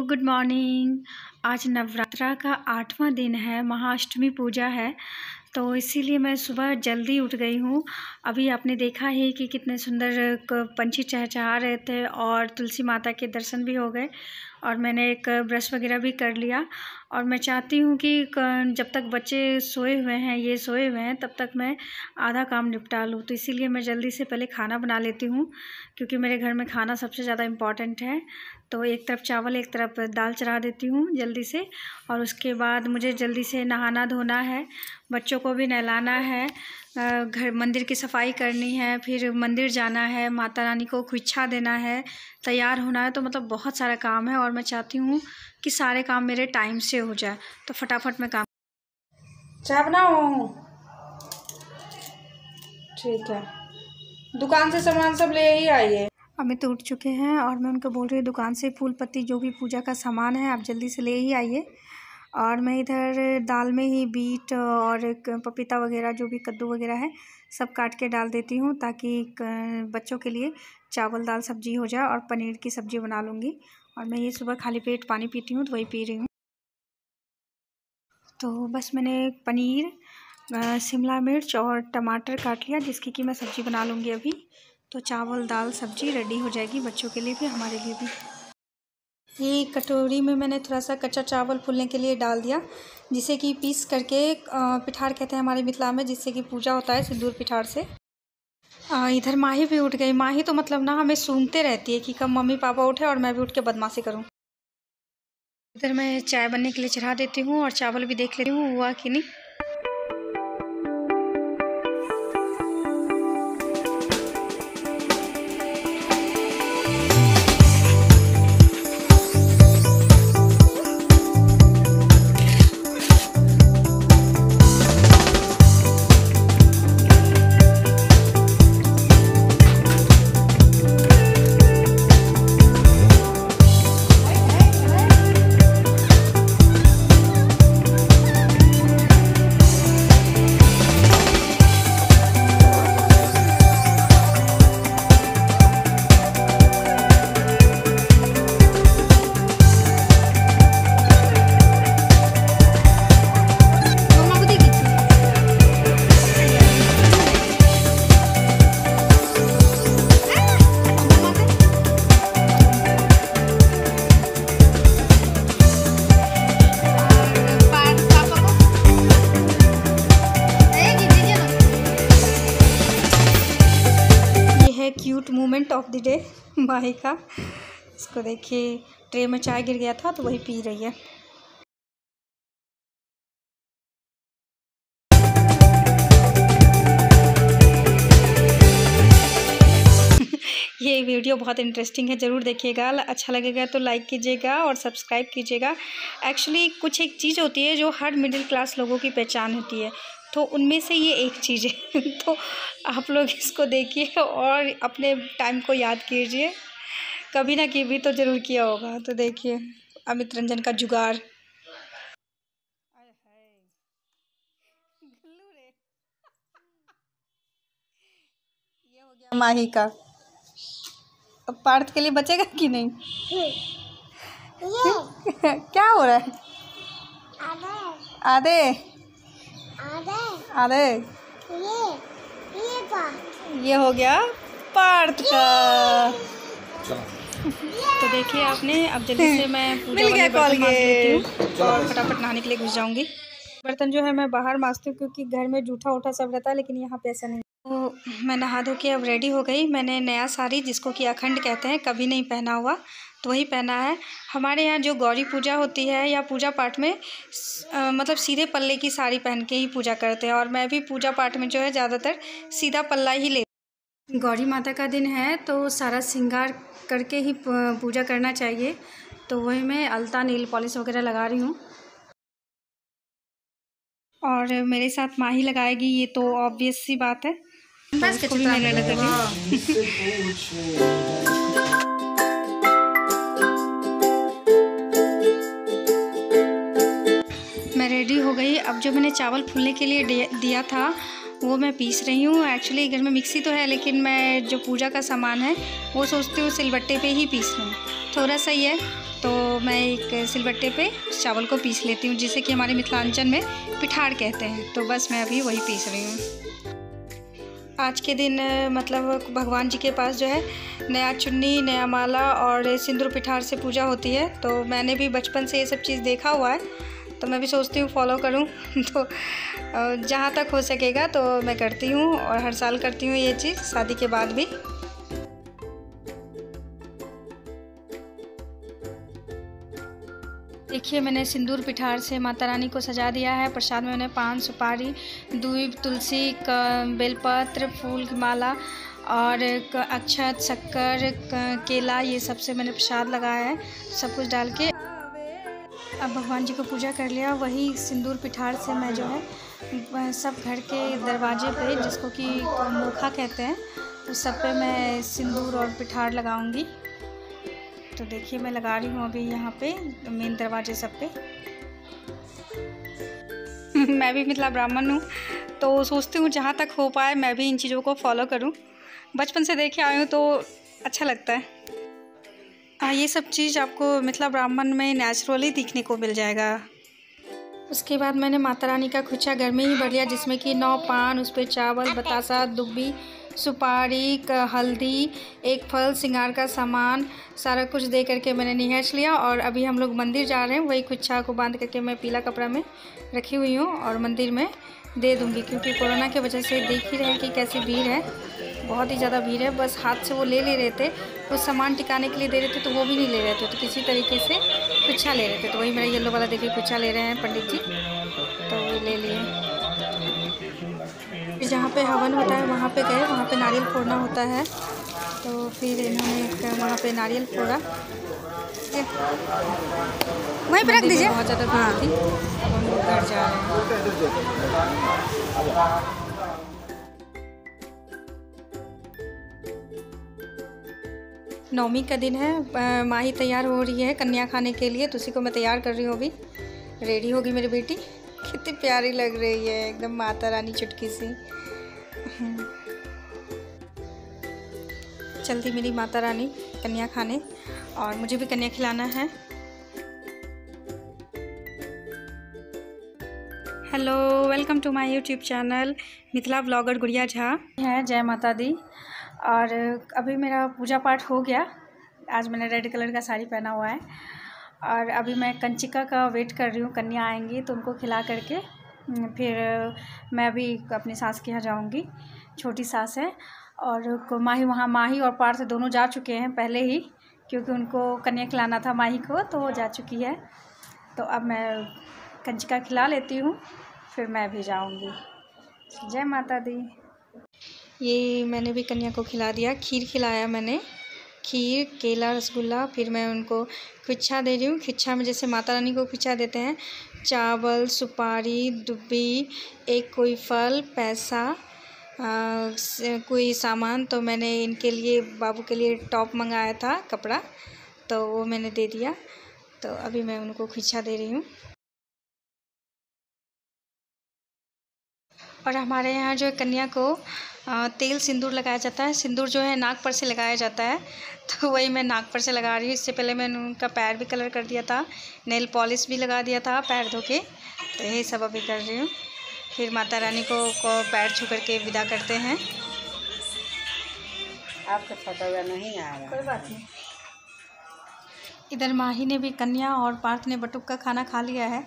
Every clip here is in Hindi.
Good morning. आज नवरात्रा का 8वां दिन है, महाअष्टमी पूजा है, तो इसीलिए मैं सुबह जल्दी उठ गई हूँ। अभी आपने देखा ही कि कितने सुंदर पंछी चहचहा रहे थे और तुलसी माता के दर्शन भी हो गए और मैंने एक ब्रश वगैरह भी कर लिया। और मैं चाहती हूँ कि जब तक बच्चे सोए हुए हैं, ये सोए हुए हैं, तब तक मैं आधा काम निपटा लूँ। तो इसीलिए मैं जल्दी से पहले खाना बना लेती हूँ, क्योंकि मेरे घर में खाना सबसे ज़्यादा इम्पॉर्टेंट है। तो एक तरफ चावल, एक तरफ दाल चढ़ा देती हूँ जल्दी से। और उसके बाद मुझे जल्दी से नहाना धोना है, बच्चों को भी नहलाना है, घर मंदिर की सफाई करनी है, फिर मंदिर जाना है, माता रानी को खोइछा देना है, तैयार होना है। तो मतलब बहुत सारा काम है और मैं चाहती हूँ कि सारे काम मेरे टाइम से हो जाए, तो फटाफट मैं काम। चाय बनाऊँ? ठीक है, दुकान से सामान सब ले ही आइए। अमित उठ चुके हैं और मैं उनको बोल रही हूँ दुकान से फूल पत्ती जो भी पूजा का सामान है आप जल्दी से ले ही आइए। और मैं इधर दाल में ही बीट और एक पपीता वगैरह जो भी कद्दू वगैरह है सब काट के डाल देती हूँ, ताकि बच्चों के लिए चावल दाल सब्जी हो जाए और पनीर की सब्ज़ी बना लूँगी। और मैं ये सुबह खाली पेट पानी पीती हूँ, तो वही पी रही हूँ। तो बस मैंने पनीर, शिमला मिर्च और टमाटर काट लिया, जिसकी कि मैं सब्ज़ी बना लूँगी अभी। तो चावल दाल सब्ज़ी रेडी हो जाएगी, बच्चों के लिए भी हमारे लिए भी। ये कटोरी में मैंने थोड़ा सा कच्चा चावल फूलने के लिए डाल दिया, जिसे कि पीस करके पिठार कहते हैं हमारे मिथिला में, जिससे कि पूजा होता है सिंदूर पिठार से। इधर माही भी उठ गई। माही तो मतलब ना हमें सूंघते रहती है कि कब मम्मी पापा उठे और मैं भी उठ के बदमाशी करूँ। इधर मैं चाय बनने के लिए चढ़ा देती हूँ और चावल भी देख लेती हूँ हुआ कि नहीं। Cute moment of the day Mahi का। इसको देखिए, ट्रे में चाय गिर गया था तो वही पी रही है। ये वीडियो बहुत इंटरेस्टिंग है, ज़रूर देखिएगा। अच्छा लगेगा तो लाइक कीजिएगा और सब्सक्राइब कीजिएगा। एक्चुअली कुछ एक चीज़ होती है जो हर मिडिल क्लास लोगों की पहचान होती है, तो उनमें से ये एक चीज़ है। तो आप लोग इसको देखिए और अपने टाइम को याद कीजिए, कभी ना कभी तो ज़रूर किया होगा। तो देखिए अमित रंजन का जुगाड़। ये हो गया माही का। अब पार्थ के लिए बचेगा कि नहीं? क्या हो रहा है? आधे आधे ये हो गया पार्थ का। तो देखिए आपने, अब जल्दी से मैं पूजा वाले बर्तन मांज लेती हूँ और फटाफट नहाने के लिए घुस जाऊँगी। बर्तन जो है मैं बाहर मांजती हूँ, क्योंकि घर में जूठा उठा सब रहता है, लेकिन यहाँ पे ऐसा नहीं। तो मैं नहा धो के अब रेडी हो गई। मैंने नया साड़ी, जिसको कि अखंड कहते हैं, कभी नहीं पहना हुआ, तो वही पहना है। हमारे यहाँ जो गौरी पूजा होती है या पूजा पाठ में मतलब सीधे पल्ले की साड़ी पहन के ही पूजा करते हैं, और मैं भी पूजा पाठ में जो है ज़्यादातर सीधा पल्ला ही ले। गौरी माता का दिन है तो सारा श्रृंगार करके ही पूजा करना चाहिए, तो वही मैं अलता नील पॉलिश वगैरह लगा रही हूँ। और मेरे साथ माही लगाएगी, ये तो ऑब्वियस सी बात है। बस भी मैं लगा मैं रेडी हो गई। अब जो मैंने चावल फूलने के लिए दिया था वो मैं पीस रही हूँ। एक्चुअली घर में मिक्सी तो है, लेकिन मैं जो पूजा का सामान है वो सोचती हूँ सिलबट्टे पे ही पीस लूँ, थोड़ा सा ही है, तो मैं एक सिलबट्टे पे चावल को पीस लेती हूँ, जिसे कि हमारे मिथिलांचल में पिठार कहते हैं। तो बस मैं अभी वही पीस रही हूँ। आज के दिन मतलब भगवान जी के पास जो है नया चुन्नी, नया माला और सिंदूर पिठार से पूजा होती है। तो मैंने भी बचपन से ये सब चीज़ देखा हुआ है, तो मैं भी सोचती हूँ फॉलो करूँ। तो जहाँ तक हो सकेगा तो मैं करती हूँ, और हर साल करती हूँ ये चीज़ शादी के बाद भी। देखिए, मैंने सिंदूर पिठार से माता रानी को सजा दिया है। प्रसाद में मैंने पान, सुपारी, दूब, तुलसी का बेलपत्र, फूल की माला और अक्षत, शक्कर, केला, ये सब से मैंने प्रसाद लगाया है। सब कुछ डाल के अब भगवान जी को पूजा कर लिया। वही सिंदूर पिठार से मैं जो है सब घर के दरवाजे पे, जिसको कि मोखा कहते हैं, उस सब पे मैं सिंदूर और पिठार लगाऊंगी। तो देखिए, मैं लगा रही हूँ अभी यहाँ पे मेन दरवाजे सब पे। मैं भी मिथिला ब्राह्मण हूँ, तो सोचती हूँ जहाँ तक हो पाए मैं भी इन चीज़ों को फॉलो करूँ। बचपन से देखे आई हूँ तो अच्छा लगता है। ये सब चीज़ आपको मिथिला ब्राह्मण में नेचुरली दिखने को मिल जाएगा। उसके बाद मैंने माता रानी का खुच्चा घर में ही भर लिया, जिसमें कि 9 पान, उस पर चावल, बतासा, दुब्बी, सुपारी, हल्दी, एक फल, श्रृंगार का सामान, सारा कुछ दे करके मैंने निहच लिया। और अभी हम लोग मंदिर जा रहे हैं। वही खुच्चा को बांध करके मैं पीला कपड़ा में रखी हुई हूँ और मंदिर में दे दूँगी, क्योंकि कोरोना की वजह से देख ही रहे हैं कि कैसी भीड़ है, बहुत ही ज़्यादा भीड़ है। बस हाथ से वो ले रहे थे, कुछ सामान टिकाने के लिए दे रहे थे, तो वो भी नहीं ले रहे थे, तो किसी तरीके से खुच्चा ले रहे थे। तो वही मेरा येलो वाला देखिए खुच्चा ले रहे हैं पंडित जी, तो वो ले लिए। फिर जहाँ पे हवन होता है वहाँ पे गए, वहाँ पे नारियल फोड़ना होता है, तो फिर इन्होंने वहाँ पे नारियल फोड़ा। वहीं पे रख दीजिए। बहुत ज़्यादा भीड़ थी। अब हम लोग घर जा रहे हैं। नवमी का दिन है। माही तैयार हो रही है कन्या खाने के लिए, तो उसी को मैं तैयार कर रही हूँ। अभी रेडी होगी मेरी बेटी। कितनी प्यारी लग रही है, एकदम माता रानी चुटकी सी। चलती मेरी माता रानी कन्या खाने, और मुझे भी कन्या खिलाना है। Hello, welcome to my YouTube channel Mithila blogger Gudiya Jha है। जय माता दी। और अभी मेरा पूजा पाठ हो गया। आज मैंने रेड कलर का साड़ी पहना हुआ है, और अभी मैं कंचिका का वेट कर रही हूँ। कन्या आएंगी तो उनको खिला करके फिर मैं भी अपनी सास के यहाँ जाऊँगी। छोटी सास है, और माही और पार्थ दोनों जा चुके हैं पहले ही, क्योंकि उनको कन्या खिलाना था माही को, तो वो जा चुकी है। तो अब मैं कंचिका खिला लेती हूँ, फिर मैं भी जाऊँगी। जय माता दी। ये मैंने भी कन्या को खिला दिया। खीर खिलाया मैंने, खीर, केला, रसगुल्ला। फिर मैं उनको खुच्चा दे रही हूँ। खुच्चा में जैसे माता रानी को खुच्चा देते हैं, चावल, सुपारी, दुब्बी, एक कोई फल, पैसा, कोई सामान। तो मैंने इनके लिए, बाबू के लिए टॉप मंगाया था कपड़ा, तो वो मैंने दे दिया। तो अभी मैं उनको खुच्चा दे रही हूँ। और हमारे यहाँ जो कन्या को तेल सिंदूर लगाया जाता है। सिंदूर जो है नाक पर से लगाया जाता है, तो वही मैं नाक पर से लगा रही हूँ। इससे पहले मैंने उनका पैर भी कलर कर दिया था, नेल पॉलिश भी लगा दिया था पैर धो के। तो यही सब अभी कर रही हूँ। फिर माता रानी को पैर छू करके विदा करते हैं। आपका फोटो नहीं आ रहा, कोई बात नहीं। इधर माही ने भी, कन्या और पार्थ ने बटुक का खाना खा लिया है,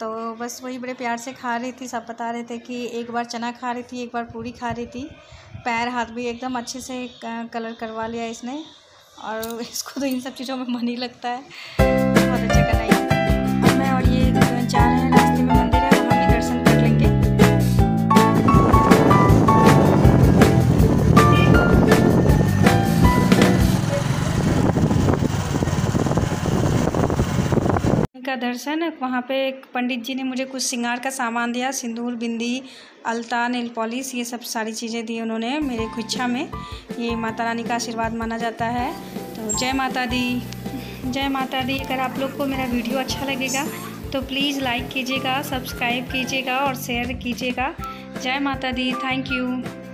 तो बस वही बड़े प्यार से खा रही थी। सब बता रहे थे कि एक बार चना खा रही थी, एक बार पूरी खा रही थी। पैर हाथ भी एकदम अच्छे से कलर करवा लिया इसने, और इसको तो इन सब चीज़ों में मन ही लगता है। बहुत अच्छा कराई। अब मैं और ये जा रहे हैं, रास्ते में मंदिर है, वहाँ भी दर्शन कर लेंगे। का दर्शन, वहाँ पे एक पंडित जी ने मुझे कुछ श्रृंगार का सामान दिया, सिंदूर, बिंदी, अलता, नेल पॉलिश, ये सब सारी चीज़ें दी उन्होंने मेरे खुच्चा में। ये माता रानी का आशीर्वाद माना जाता है। तो जय माता दी। जय माता दी। अगर आप लोग को मेरा वीडियो अच्छा लगेगा तो प्लीज़ लाइक कीजिएगा, सब्सक्राइब कीजिएगा और शेयर कीजिएगा। जय माता दी, थैंक यू।